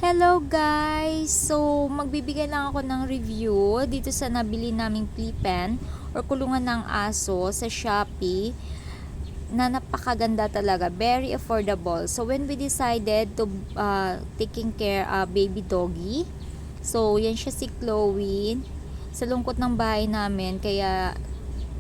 Hello guys! So, magbibigay lang ako ng review dito sa nabili naming flea pen or kulungan ng aso sa Shopee na napakaganda talaga. Very affordable. So, when we decided to taking care baby doggy, so, yan siya si Chloe. Sa lungkot ng bahay namin, kaya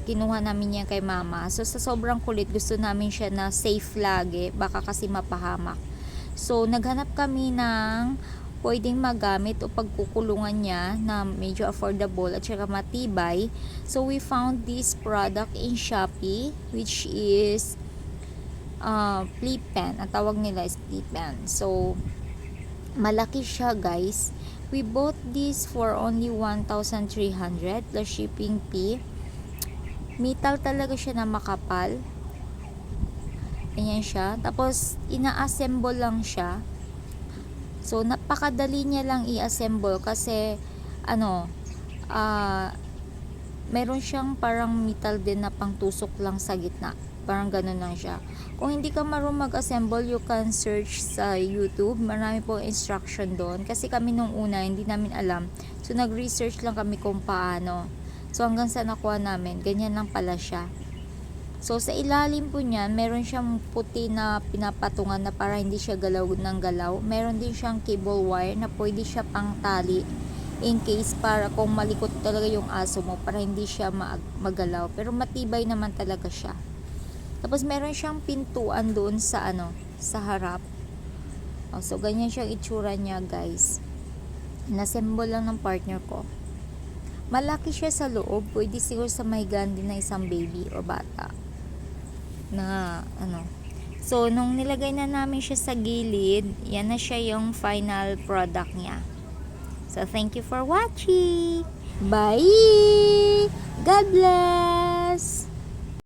kinuha namin yan kay mama. So, sa sobrang kulit, gusto namin siya na safe lagi. Baka kasi mapahamak. So, naghanap kami ng pwedeng magamit o pagkukulungan niya na medyo affordable at saka matibay. So, we found this product in Shopee, which is flea pen. Ang tawag nila is flea pen. So, malaki siya guys. We bought this for only 1,300 plus shipping fee. Metal talaga siya na makapal. Ayan siya. Tapos, ina-assemble lang siya. So, napakadali niya lang i-assemble kasi, meron siyang parang metal din na pangtusok lang sa gitna. Parang ganun lang siya. Kung hindi ka marunong mag-assemble, you can search sa YouTube. Marami po instruction doon. Kasi kami nung una, hindi namin alam. So, nag-research lang kami kung paano. So, hanggang sa nakuha namin, ganyan lang pala siya. So, sa ilalim po niyan, meron siyang puti na pinapatungan na para hindi siya galaw ng galaw. Meron din siyang cable wire na pwede siya pang tali in case para kung malikot talaga yung aso mo para hindi siya magalaw. Pero matibay naman talaga siya. Tapos, meron siyang pintuan doon sa sa harap. So, ganyan siyang itsura niya, guys. Nassemble lang ng partner ko. Malaki siya sa loob. Pwede siguro sa mahigaan din na isang baby o bata. So, nung nilagay na namin siya sa gilid, yan na siya yung final product niya. So, thank you for watching. Bye! God bless!